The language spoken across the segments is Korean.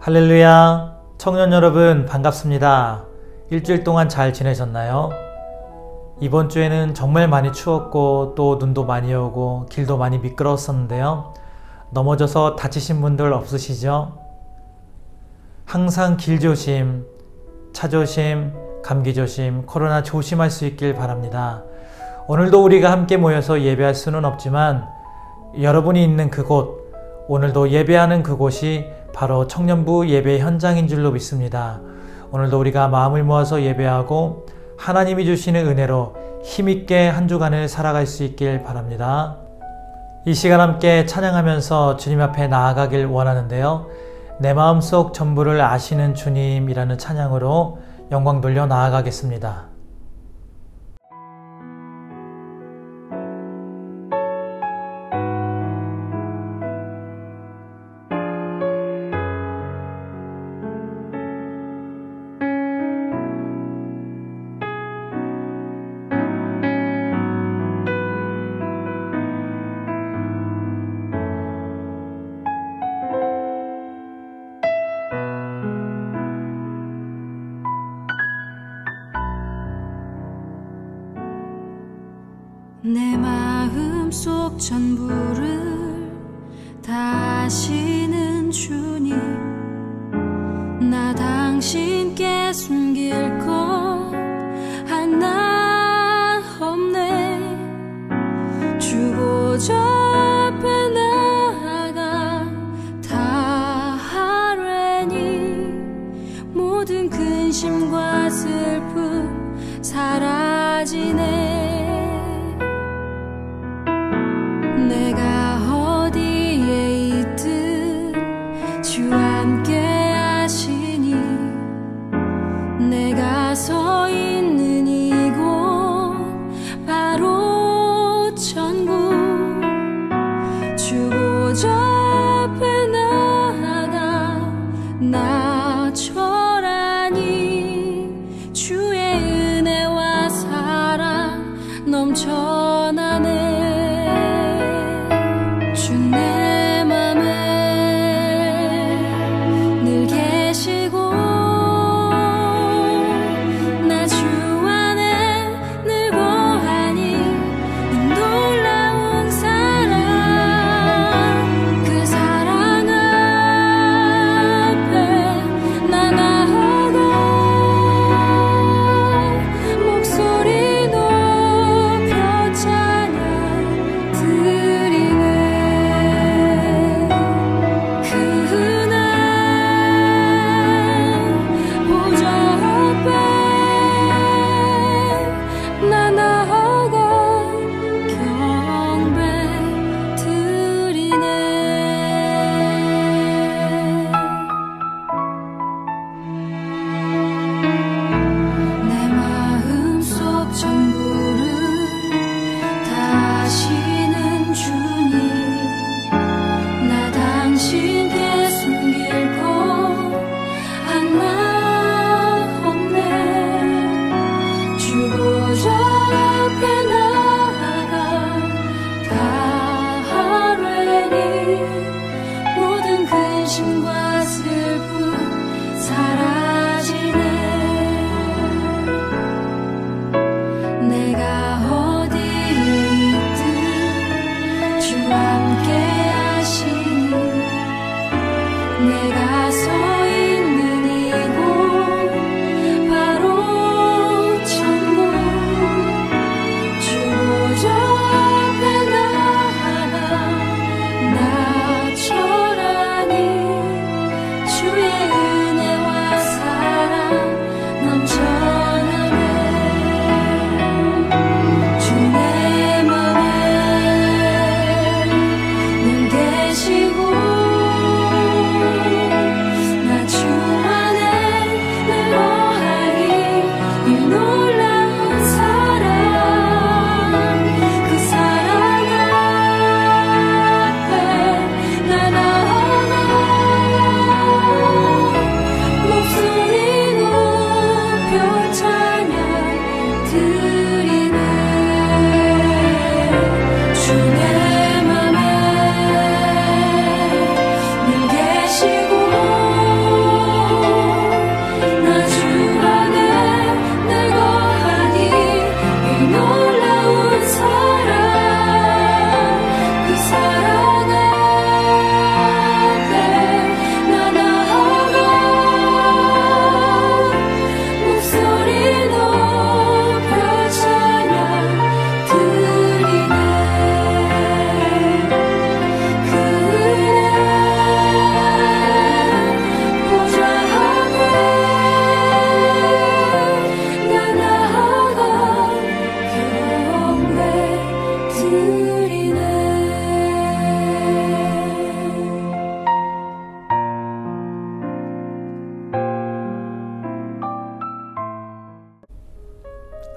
할렐루야! 청년 여러분 반갑습니다. 일주일 동안 잘 지내셨나요? 이번 주에는 정말 많이 추웠고 또 눈도 많이 오고 길도 많이 미끄러웠었는데요. 넘어져서 다치신 분들 없으시죠? 항상 길 조심, 차 조심, 감기 조심, 코로나 조심할 수 있길 바랍니다. 오늘도 우리가 함께 모여서 예배할 수는 없지만 여러분이 있는 그곳, 오늘도 예배하는 그곳이 바로 청년부 예배 현장인 줄로 믿습니다. 오늘도 우리가 마음을 모아서 예배하고 하나님이 주시는 은혜로 힘있게 한 주간을 살아갈 수 있길 바랍니다. 이 시간 함께 찬양하면서 주님 앞에 나아가길 원하는데요. 내 마음속 전부를 아시는 주님이라는 찬양으로 영광 돌려 나아가겠습니다. 내 마음속 전부를 다 아시는 주님, 나 당신께 숨길 것 하나 없네. 주보좌 앞에 나아가 다 하려니 모든 근심과 슬픔 사라지네. 내가 어디에 있든 주 함께 하시니 내가 서 있는 이곳 바로 천국. 주보좌 앞에 나아가 나 절하니 주의 은혜와 사랑 넘쳐나네. 계시고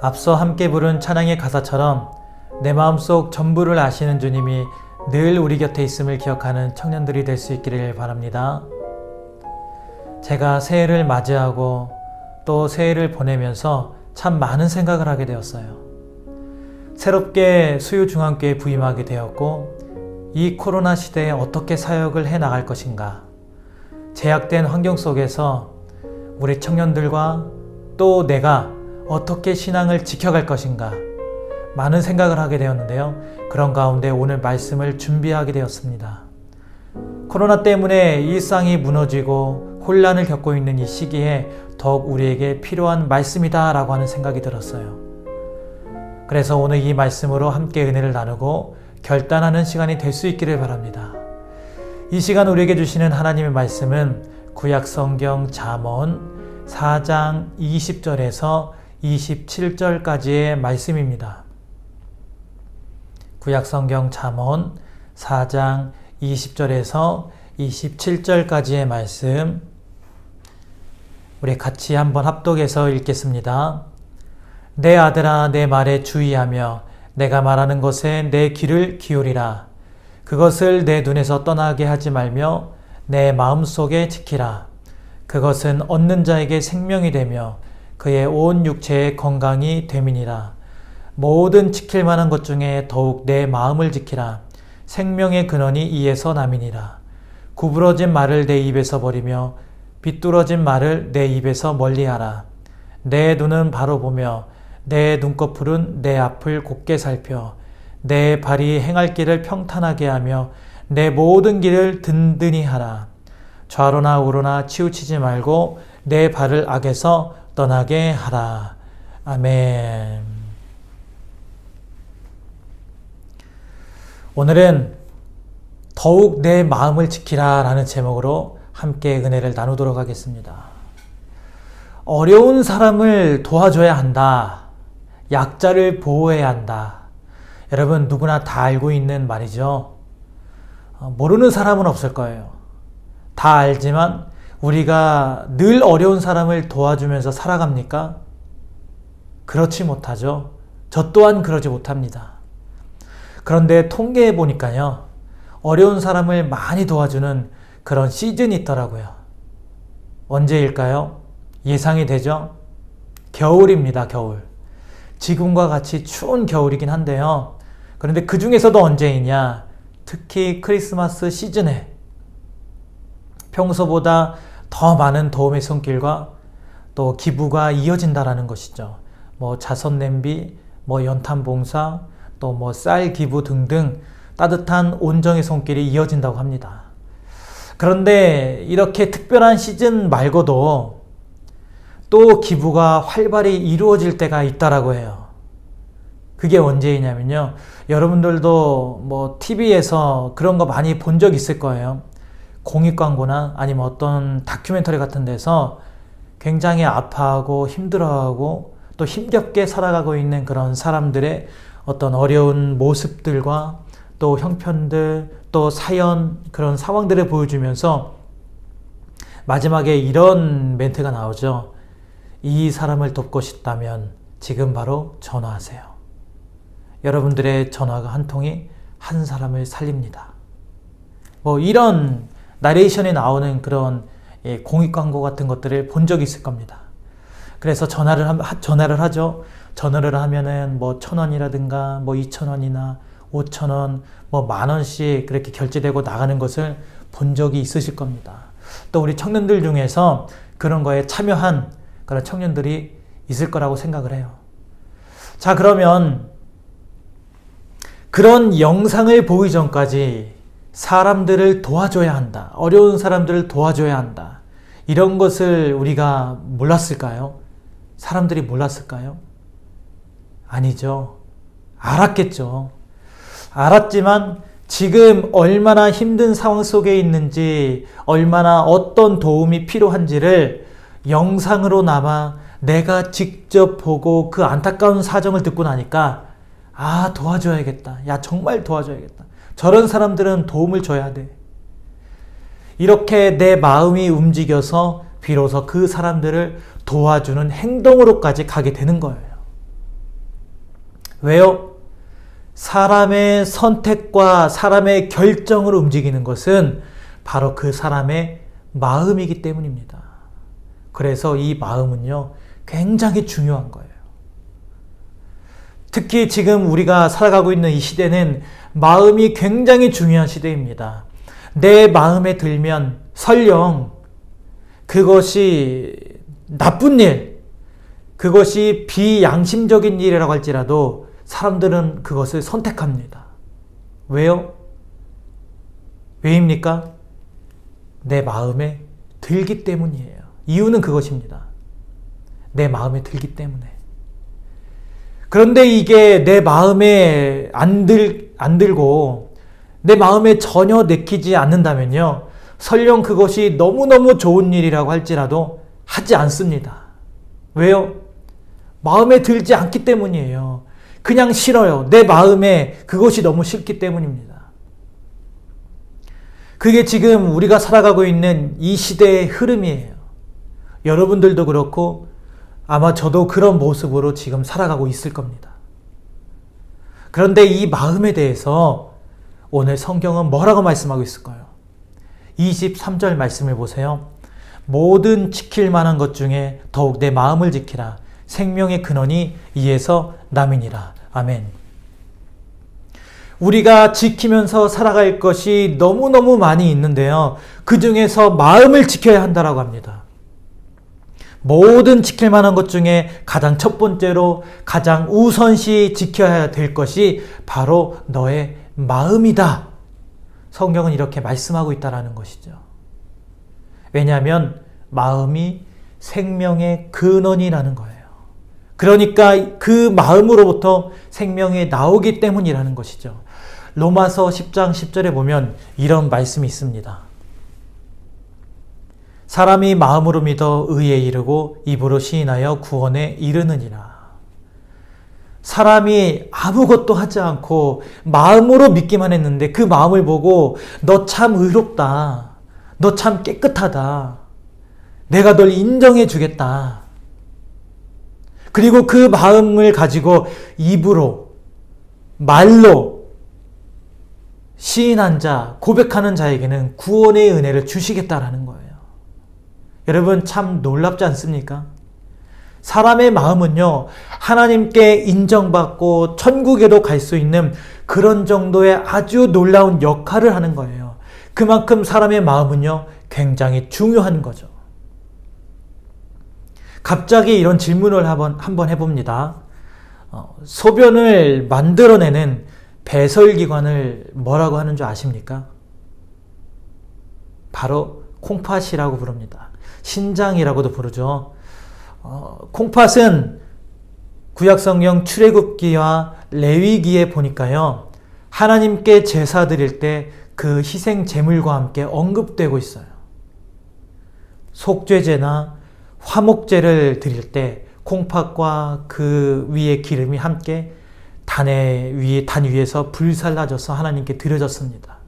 앞서 함께 부른 찬양의 가사처럼 내 마음속 전부를 아시는 주님이 늘 우리 곁에 있음을 기억하는 청년들이 될 수 있기를 바랍니다. 제가 새해를 맞이하고 또 새해를 보내면서 참 많은 생각을 하게 되었어요. 새롭게 수유중앙교회에 부임하게 되었고 이 코로나 시대에 어떻게 사역을 해나갈 것인가, 제약된 환경 속에서 우리 청년들과 또 내가 어떻게 신앙을 지켜갈 것인가 많은 생각을 하게 되었는데요. 그런 가운데 오늘 말씀을 준비하게 되었습니다. 코로나 때문에 일상이 무너지고 혼란을 겪고 있는 이 시기에 더욱 우리에게 필요한 말씀이다 라고 하는 생각이 들었어요. 그래서 오늘 이 말씀으로 함께 은혜를 나누고 결단하는 시간이 될 수 있기를 바랍니다. 이 시간 우리에게 주시는 하나님의 말씀은 구약성경 잠언 4장 20절에서 27절까지의 말씀입니다. 구약성경 잠언 4장 20절에서 27절까지의 말씀, 우리 같이 한번 합독해서 읽겠습니다. 내 아들아, 내 말에 주의하며 내가 말하는 것에 내 귀를 기울이라. 그것을 내 눈에서 떠나게 하지 말며 내 마음속에 지키라. 그것은 얻는 자에게 생명이 되며 그의 온 육체의 건강이 됨이니라. 모든 지킬 만한 것 중에 더욱 내 마음을 지키라. 생명의 근원이 이에서 남이니라. 구부러진 말을 내 입에서 버리며 비뚤어진 말을 내 입에서 멀리하라. 내 눈은 바로 보며 내 눈꺼풀은 내 앞을 곧게 살펴 내 발이 행할 길을 평탄하게 하며 내 모든 길을 든든히 하라. 좌로나 우로나 치우치지 말고 내 발을 악에서 떠나게 하라. 아멘. 오늘은 더욱 내 마음을 지키라 라는 제목으로 함께 은혜를 나누도록 하겠습니다. 어려운 사람을 도와줘야 한다. 약자를 보호해야 한다. 여러분 누구나 다 알고 있는 말이죠. 모르는 사람은 없을 거예요. 다 알지만 우리가 늘 어려운 사람을 도와주면서 살아갑니까? 그렇지 못하죠. 저 또한 그러지 못합니다. 그런데 통계해 보니까요, 어려운 사람을 많이 도와주는 그런 시즌이 있더라고요. 언제일까요? 예상이 되죠? 겨울입니다. 겨울. 지금과 같이 추운 겨울이긴 한데요. 그런데 그 중에서도 언제이냐? 특히 크리스마스 시즌에 평소보다 더 많은 도움의 손길과 또 기부가 이어진다라는 것이죠. 자선 냄비, 연탄 봉사, 또 쌀 기부 등등 따뜻한 온정의 손길이 이어진다고 합니다. 그런데 이렇게 특별한 시즌 말고도 또 기부가 활발히 이루어질 때가 있다라고 해요. 그게 언제이냐면요. 여러분들도 TV에서 그런 거 많이 본 적 있을 거예요. 공익광고나 아니면 어떤 다큐멘터리 같은 데서 굉장히 아파하고 힘들어하고 또 힘겹게 살아가고 있는 그런 사람들의 어떤 어려운 모습들과 또 형편들, 또 사연, 그런 상황들을 보여주면서 마지막에 이런 멘트가 나오죠. 이 사람을 돕고 싶다면 지금 바로 전화하세요. 여러분들의 전화가 한 통이 한 사람을 살립니다. 이런 나레이션에 나오는 그런 공익광고 같은 것들을 본 적이 있을 겁니다. 그래서 전화를 하죠. 전화를 하면은 1,000원이라든가 2,000원이나 5,000원, 10,000원씩 그렇게 결제되고 나가는 것을 본 적이 있으실 겁니다. 또 우리 청년들 중에서 그런 거에 참여한 그런 청년들이 있을 거라고 생각을 해요. 자, 그러면 그런 영상을 보기 전까지 사람들을 도와줘야 한다. 어려운 사람들을 도와줘야 한다. 이런 것을 우리가 몰랐을까요? 사람들이 몰랐을까요? 아니죠. 알았겠죠. 알았지만 지금 얼마나 힘든 상황 속에 있는지, 얼마나 어떤 도움이 필요한지를 영상으로나마 내가 직접 보고 그 안타까운 사정을 듣고 나니까 도와줘야겠다. 정말 도와줘야겠다. 저런 사람들은 도움을 줘야 돼. 이렇게 내 마음이 움직여서 비로소 그 사람들을 도와주는 행동으로까지 가게 되는 거예요. 왜요? 사람의 선택과 사람의 결정으로 움직이는 것은 바로 그 사람의 마음이기 때문입니다. 그래서 이 마음은요, 굉장히 중요한 거예요. 특히 지금 우리가 살아가고 있는 이 시대는 마음이 굉장히 중요한 시대입니다. 내 마음에 들면 설령 그것이 나쁜 일, 그것이 비양심적인 일이라고 할지라도 사람들은 그것을 선택합니다. 왜요? 왜입니까? 내 마음에 들기 때문이에요. 이유는 그것입니다. 내 마음에 들기 때문에. 그런데 이게 내 마음에 안 들고 내 마음에 전혀 내키지 않는다면요, 설령 그것이 너무너무 좋은 일이라고 할지라도 하지 않습니다. 왜요? 마음에 들지 않기 때문이에요. 그냥 싫어요. 내 마음에 그것이 너무 싫기 때문입니다. 그게 지금 우리가 살아가고 있는 이 시대의 흐름이에요. 여러분들도 그렇고 아마 저도 그런 모습으로 지금 살아가고 있을 겁니다. 그런데 이 마음에 대해서 오늘 성경은 뭐라고 말씀하고 있을까요? 23절 말씀을 보세요. 모든 지킬 만한 것 중에 더욱 내 마음을 지키라. 생명의 근원이 이에서 남이니라. 아멘. 우리가 지키면서 살아갈 것이 너무너무 많이 있는데요, 그 중에서 마음을 지켜야 한다라고 합니다. 모든 지킬 만한 것 중에 가장 첫 번째로 가장 우선시 지켜야 될 것이 바로 너의 마음이다. 성경은 이렇게 말씀하고 있다는 것이죠. 왜냐하면 마음이 생명의 근원이라는 거예요. 그러니까 그 마음으로부터 생명이 나오기 때문이라는 것이죠. 로마서 10장 10절에 보면 이런 말씀이 있습니다. 사람이 마음으로 믿어 의에 이르고 입으로 시인하여 구원에 이르느니라. 사람이 아무것도 하지 않고 마음으로 믿기만 했는데 그 마음을 보고 너 참 의롭다, 너 참 깨끗하다, 내가 널 인정해 주겠다. 그리고 그 마음을 가지고 입으로, 말로 시인한 자, 고백하는 자에게는 구원의 은혜를 주시겠다라는 거예요. 여러분, 참 놀랍지 않습니까? 사람의 마음은요, 하나님께 인정받고 천국에도 갈 수 있는 그런 정도의 아주 놀라운 역할을 하는 거예요. 그만큼 사람의 마음은요, 굉장히 중요한 거죠. 갑자기 이런 질문을 한번 해봅니다. 소변을 만들어내는 배설기관을 뭐라고 하는 줄 아십니까? 바로 콩팥이라고 부릅니다. 신장이라고도 부르죠. 콩팥은 구약성경 출애굽기와 레위기에 보니까요, 하나님께 제사 드릴 때 그 희생 제물과 함께 언급되고 있어요. 속죄제나 화목제를 드릴 때 콩팥과 그 위에 기름이 함께 단 위에서 불살라져서 하나님께 드려졌습니다.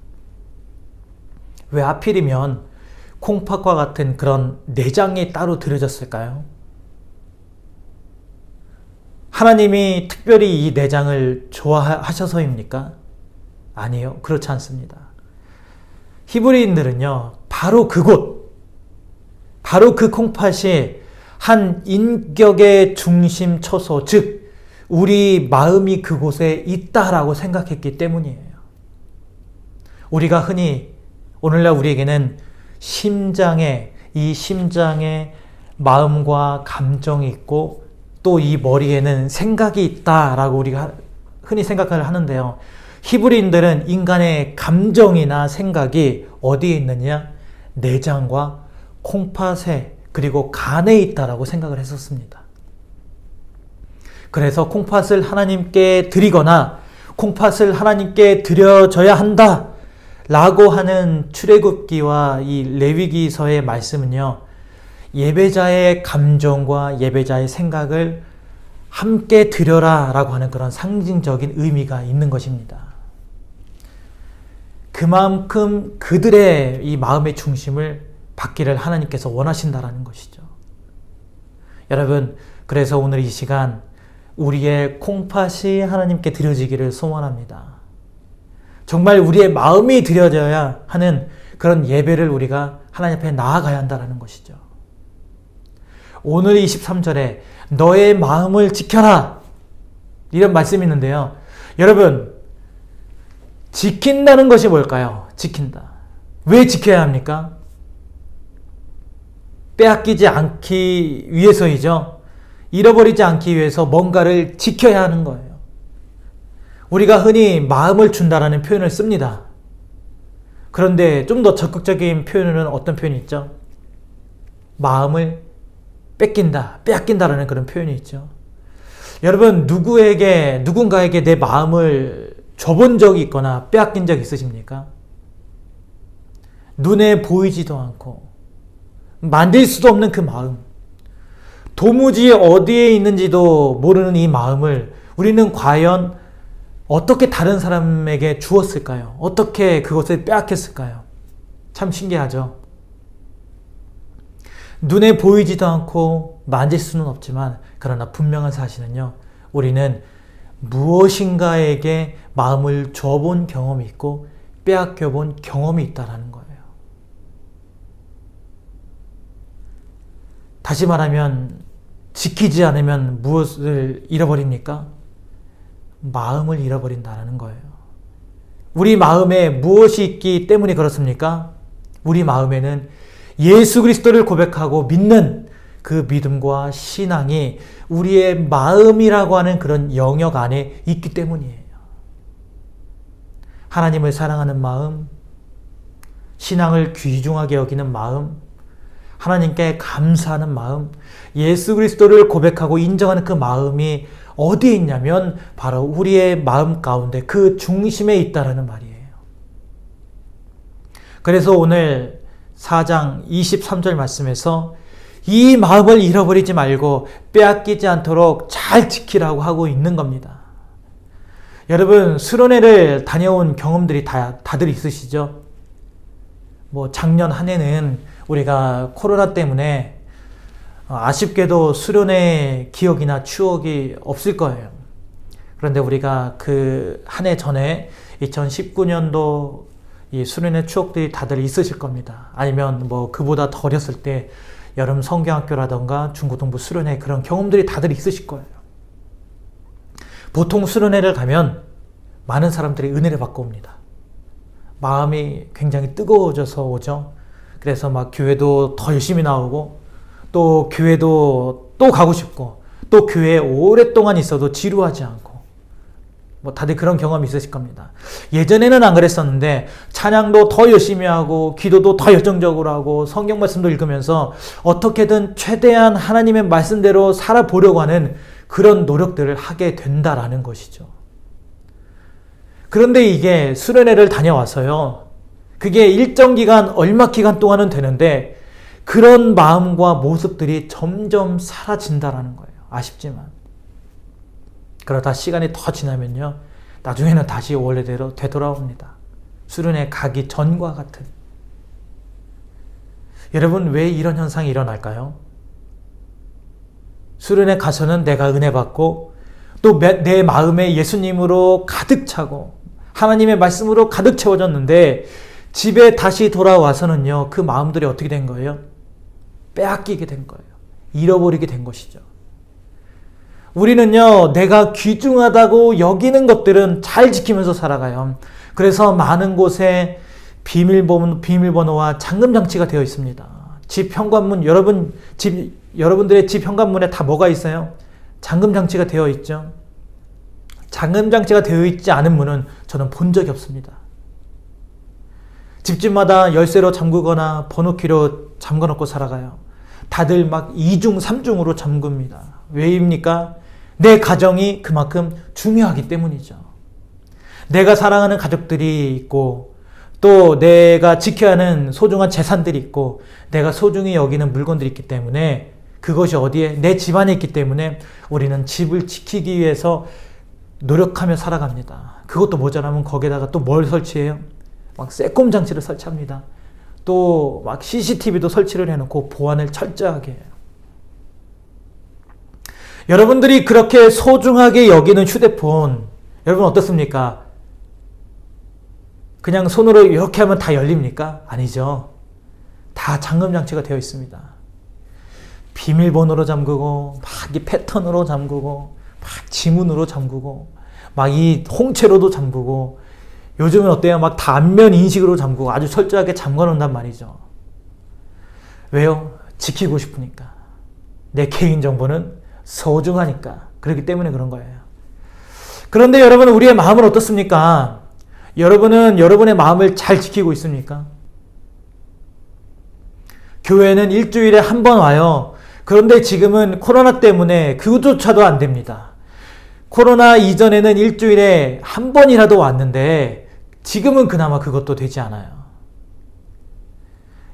왜 하필이면 콩팥과 같은 그런 내장이 따로 드려졌을까요? 하나님이 특별히 이 내장을 좋아하셔서입니까? 아니요, 그렇지 않습니다. 히브리인들은요, 바로 그곳, 바로 그 콩팥이 한 인격의 중심 초소, 즉 우리 마음이 그곳에 있다라고 생각했기 때문이에요. 우리가 흔히 오늘날 우리에게는 이 심장에 마음과 감정이 있고 또 이 머리에는 생각이 있다라고 우리가 흔히 생각을 하는데요. 히브리인들은 인간의 감정이나 생각이 어디에 있느냐? 내장과 콩팥에 그리고 간에 있다라고 생각을 했었습니다. 그래서 콩팥을 하나님께 드리거나 콩팥을 하나님께 드려져야 한다 라고 하는 출애굽기와 이 레위기서의 말씀은요, 예배자의 감정과 예배자의 생각을 함께 드려라 라고 하는 그런 상징적인 의미가 있는 것입니다. 그만큼 그들의 이 마음의 중심을 받기를 하나님께서 원하신다라는 것이죠. 여러분, 그래서 오늘 이 시간 우리의 콩팥이 하나님께 드려지기를 소원합니다. 정말 우리의 마음이 드려져야 하는 그런 예배를 우리가 하나님 앞에 나아가야 한다는 것이죠. 오늘 23절에 너의 마음을 지켜라, 이런 말씀이 있는데요. 여러분, 지킨다는 것이 뭘까요? 지킨다. 왜 지켜야 합니까? 빼앗기지 않기 위해서이죠. 잃어버리지 않기 위해서 뭔가를 지켜야 하는 거예요. 우리가 흔히 마음을 준다라는 표현을 씁니다. 그런데 좀 더 적극적인 표현은 어떤 표현이 있죠? 마음을 뺏긴다, 빼앗긴다라는 그런 표현이 있죠. 여러분, 누군가에게 내 마음을 줘본 적이 있거나 빼앗긴 적 있으십니까? 눈에 보이지도 않고 만질 수도 없는 그 마음, 도무지 어디에 있는지도 모르는 이 마음을 우리는 과연 어떻게 다른 사람에게 주었을까요? 어떻게 그것을 빼앗겼을까요? 참 신기하죠. 눈에 보이지도 않고 만질 수는 없지만, 그러나 분명한 사실은요, 우리는 무엇인가에게 마음을 줘본 경험이 있고 빼앗겨본 경험이 있다는 거예요. 다시 말하면 지키지 않으면 무엇을 잃어버립니까? 마음을 잃어버린다는 거예요. 우리 마음에 무엇이 있기 때문에 그렇습니까? 우리 마음에는 예수 그리스도를 고백하고 믿는 그 믿음과 신앙이 우리의 마음이라고 하는 그런 영역 안에 있기 때문이에요. 하나님을 사랑하는 마음, 신앙을 귀중하게 여기는 마음, 하나님께 감사하는 마음, 예수 그리스도를 고백하고 인정하는 그 마음이 어디에 있냐면 바로 우리의 마음 가운데 그 중심에 있다라는 말이에요. 그래서 오늘 4장 23절 말씀에서 이 마음을 잃어버리지 말고 빼앗기지 않도록 잘 지키라고 하고 있는 겁니다. 여러분, 수련회를 다녀온 경험들이 다들 있으시죠? 작년 한 해는 우리가 코로나 때문에 아쉽게도 수련회 기억이나 추억이 없을 거예요. 그런데 우리가 그 한 해 전에 2019년도 이 수련회 추억들이 다들 있으실 겁니다. 아니면 그보다 더 어렸을 때 여름 성경학교라던가 중고등부 수련회 그런 경험들이 다들 있으실 거예요. 보통 수련회를 가면 많은 사람들이 은혜를 받고 옵니다. 마음이 굉장히 뜨거워져서 오죠. 그래서 교회도 더 열심히 나오고, 또 교회도 또 가고 싶고, 또 교회에 오랫동안 있어도 지루하지 않고, 다들 그런 경험이 있으실 겁니다. 예전에는 안 그랬었는데 찬양도 더 열심히 하고 기도도 더 열정적으로 하고 성경 말씀도 읽으면서 어떻게든 최대한 하나님의 말씀대로 살아보려고 하는 그런 노력들을 하게 된다라는 것이죠. 그런데 이게 수련회를 다녀와서요, 그게 일정 기간, 얼마 기간 동안은 되는데 그런 마음과 모습들이 점점 사라진다라는 거예요. 아쉽지만. 그러다 시간이 더 지나면요, 나중에는 다시 원래대로 되돌아옵니다. 수련회 가기 전과 같은. 여러분, 왜 이런 현상이 일어날까요? 수련회 가서는 내가 은혜 받고 또 내 마음에 예수님으로 가득 차고 하나님의 말씀으로 가득 채워졌는데 집에 다시 돌아와서는요, 그 마음들이 어떻게 된 거예요? 빼앗기게 된 거예요. 잃어버리게 된 것이죠. 우리는요, 내가 귀중하다고 여기는 것들은 잘 지키면서 살아가요. 그래서 많은 곳에 비밀번호와 잠금장치가 되어 있습니다. 집 현관문, 여러분들의 집 현관문에 다 뭐가 있어요? 잠금장치가 되어 있죠. 잠금장치가 되어 있지 않은 문은 저는 본 적이 없습니다. 집집마다 열쇠로 잠그거나 번호키로 잠궈놓고 살아가요. 다들 막 2중, 3중으로 잠굽니다. 왜입니까? 내 가정이 그만큼 중요하기 때문이죠. 내가 사랑하는 가족들이 있고, 또 내가 지켜야 하는 소중한 재산들이 있고, 내가 소중히 여기는 물건들이 있기 때문에, 그것이 어디에? 내 집안에 있기 때문에 우리는 집을 지키기 위해서 노력하며 살아갑니다. 그것도 모자라면 거기에다가 또 뭘 설치해요? 막 새콤 장치를 설치합니다. 또 막 CCTV도 설치를 해놓고 보안을 철저하게 해요. 여러분들이 그렇게 소중하게 여기는 휴대폰, 여러분 어떻습니까? 그냥 손으로 이렇게 하면 다 열립니까? 아니죠. 다 잠금장치가 되어 있습니다. 비밀번호로 잠그고, 막 이 패턴으로 잠그고, 막 지문으로 잠그고, 막 이 홍채로도 잠그고, 요즘은 어때요? 막 단면 인식으로 잠그고 아주 철저하게 잠궈 놓는단 말이죠. 왜요? 지키고 싶으니까. 내 개인정보는 소중하니까. 그렇기 때문에 그런 거예요. 그런데 여러분, 우리의 마음은 어떻습니까? 여러분은 여러분의 마음을 잘 지키고 있습니까? 교회는 일주일에 한 번 와요. 그런데 지금은 코로나 때문에 그것조차도 안 됩니다. 코로나 이전에는 일주일에 한 번이라도 왔는데 지금은 그나마 그것도 되지 않아요.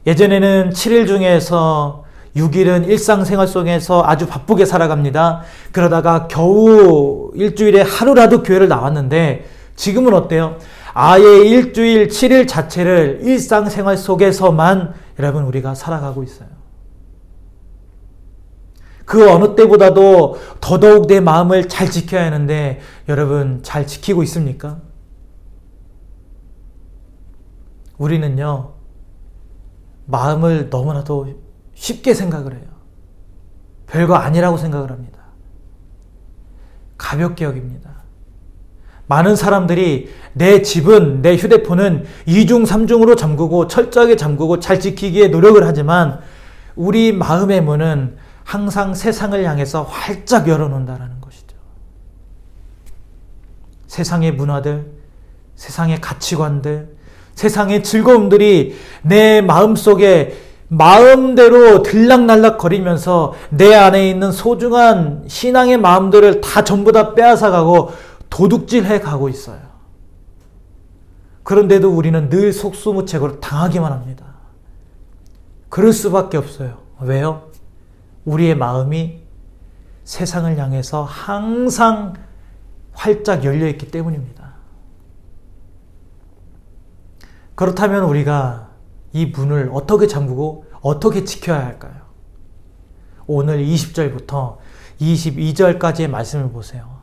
예전에는 7일 중에서 6일은 일상생활 속에서 아주 바쁘게 살아갑니다. 그러다가 겨우 일주일에 하루라도 교회를 나왔는데 지금은 어때요? 아예 일주일 7일 자체를 일상생활 속에서만 여러분 우리가 살아가고 있어요. 그 어느 때보다도 더더욱 내 마음을 잘 지켜야 하는데 여러분 잘 지키고 있습니까? 우리는요, 마음을 너무나도 쉽게 생각을 해요. 별거 아니라고 생각을 합니다. 가볍게 여깁니다. 많은 사람들이 내 집은, 내 휴대폰은 2중, 3중으로 잠그고 철저하게 잠그고 잘 지키기에 노력을 하지만 우리 마음의 문은 항상 세상을 향해서 활짝 열어놓는다는 것이죠. 세상의 문화들, 세상의 가치관들, 세상의 즐거움들이 내 마음속에 마음대로 들락날락 거리면서 내 안에 있는 소중한 신앙의 마음들을 다 전부 다 빼앗아가고 도둑질해 가고 있어요. 그런데도 우리는 늘 속수무책으로 당하기만 합니다. 그럴 수밖에 없어요. 왜요? 우리의 마음이 세상을 향해서 항상 활짝 열려있기 때문입니다. 그렇다면 우리가 이 문을 어떻게 잠그고 어떻게 지켜야 할까요? 오늘 20절부터 22절까지의 말씀을 보세요.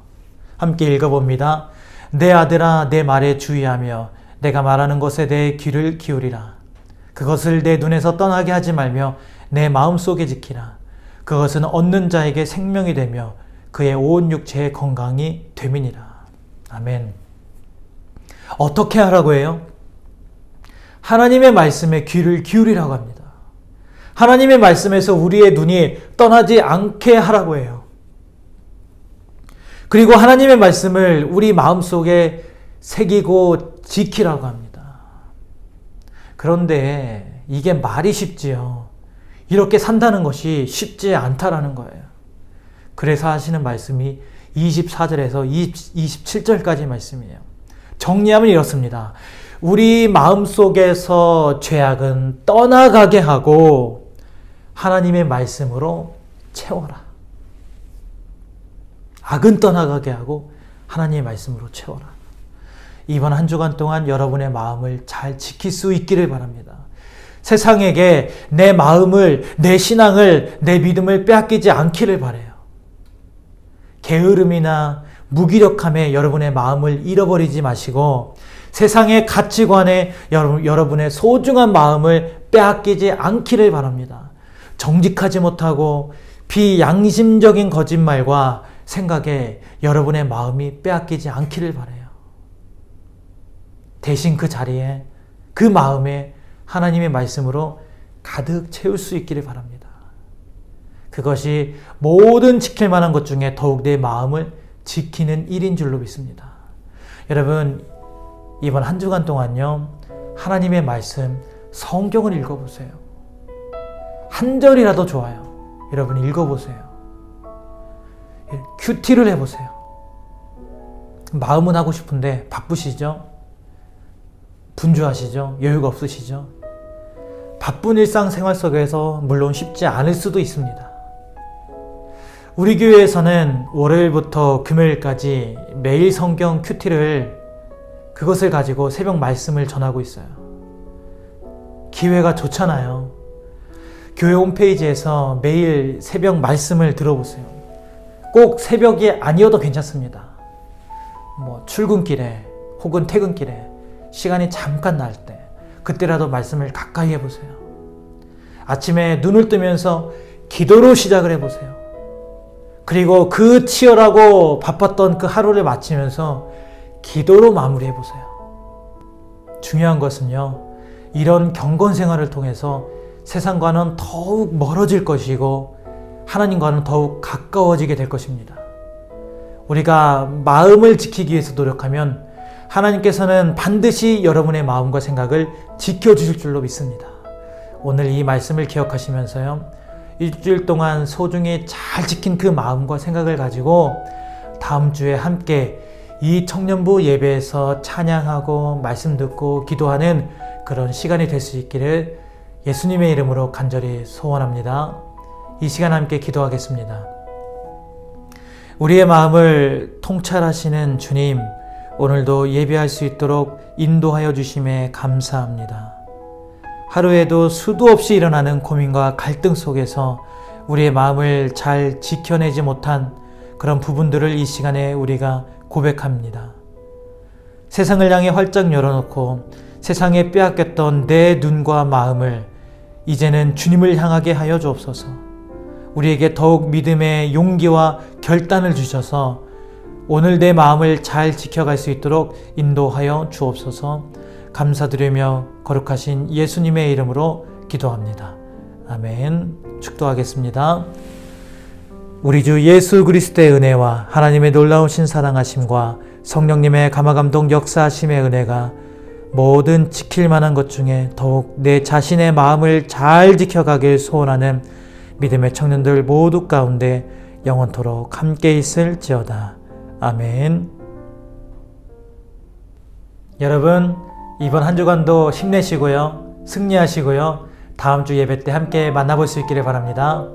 함께 읽어봅니다. 내 아들아, 내 말에 주의하며 내가 말하는 것에 대해 귀를 기울이라. 그것을 내 눈에서 떠나게 하지 말며 내 마음속에 지키라. 그것은 얻는 자에게 생명이 되며 그의 온 육체의 건강이 됨이니라. 아멘. 어떻게 하라고 해요? 하나님의 말씀에 귀를 기울이라고 합니다. 하나님의 말씀에서 우리의 눈이 떠나지 않게 하라고 해요. 그리고 하나님의 말씀을 우리 마음속에 새기고 지키라고 합니다. 그런데 이게 말이 쉽지요. 이렇게 산다는 것이 쉽지 않다라는 거예요. 그래서 하시는 말씀이 24절에서 27절까지 말씀이에요. 정리하면 이렇습니다. 우리 마음속에서 죄악은 떠나가게 하고 하나님의 말씀으로 채워라. 악은 떠나가게 하고 하나님의 말씀으로 채워라. 이번 한 주간 동안 여러분의 마음을 잘 지킬 수 있기를 바랍니다. 세상에게 내 마음을, 내 신앙을, 내 믿음을 빼앗기지 않기를 바라요. 게으름이나 무기력함에 여러분의 마음을 잃어버리지 마시고 세상의 가치관에 여러분의 소중한 마음을 빼앗기지 않기를 바랍니다. 정직하지 못하고 비양심적인 거짓말과 생각에 여러분의 마음이 빼앗기지 않기를 바라요. 대신 그 자리에, 그 마음에 하나님의 말씀으로 가득 채울 수 있기를 바랍니다. 그것이 모든 지킬 만한 것 중에 더욱 내 마음을 지키는 일인 줄로 믿습니다. 여러분, 이번 한 주간 동안요, 하나님의 말씀, 성경을 읽어보세요. 한 절이라도 좋아요. 여러분 읽어보세요. 큐티를 해보세요. 마음은 하고 싶은데 바쁘시죠? 분주하시죠? 여유가 없으시죠? 바쁜 일상생활 속에서 물론 쉽지 않을 수도 있습니다. 우리 교회에서는 월요일부터 금요일까지 매일 성경 큐티를, 그것을 가지고 새벽 말씀을 전하고 있어요. 기회가 좋잖아요. 교회 홈페이지에서 매일 새벽 말씀을 들어보세요. 꼭 새벽이 아니어도 괜찮습니다. 출근길에 혹은 퇴근길에 시간이 잠깐 날 때 그때라도 말씀을 가까이 해보세요. 아침에 눈을 뜨면서 기도로 시작을 해보세요. 그리고 그 치열하고 바빴던 그 하루를 마치면서 기도로 마무리해보세요. 중요한 것은요, 이런 경건 생활을 통해서 세상과는 더욱 멀어질 것이고 하나님과는 더욱 가까워지게 될 것입니다. 우리가 마음을 지키기 위해서 노력하면 하나님께서는 반드시 여러분의 마음과 생각을 지켜주실 줄로 믿습니다. 오늘 이 말씀을 기억하시면서요, 일주일 동안 소중히 잘 지킨 그 마음과 생각을 가지고 다음 주에 함께 이 청년부 예배에서 찬양하고 말씀 듣고 기도하는 그런 시간이 될 수 있기를 예수님의 이름으로 간절히 소원합니다. 이 시간 함께 기도하겠습니다. 우리의 마음을 통찰하시는 주님, 오늘도 예배할 수 있도록 인도하여 주심에 감사합니다. 하루에도 수도 없이 일어나는 고민과 갈등 속에서 우리의 마음을 잘 지켜내지 못한 그런 부분들을 이 시간에 우리가 고백합니다. 세상을 향해 활짝 열어놓고 세상에 빼앗겼던 내 눈과 마음을 이제는 주님을 향하게 하여 주옵소서. 우리에게 더욱 믿음의 용기와 결단을 주셔서 오늘 내 마음을 잘 지켜갈 수 있도록 인도하여 주옵소서. 감사드리며 거룩하신 예수님의 이름으로 기도합니다. 아멘. 축도하겠습니다. 우리 주 예수 그리스도의 은혜와 하나님의 놀라우신 사랑하심과 성령님의 감화감동 역사하심의 은혜가 모든 지킬 만한 것 중에 더욱 내 자신의 마음을 잘 지켜가길 소원하는 믿음의 청년들 모두 가운데 영원토록 함께 있을지어다. 아멘. 여러분, 이번 한 주간도 힘내시고요. 승리하시고요. 다음 주 예배 때 함께 만나볼 수 있기를 바랍니다.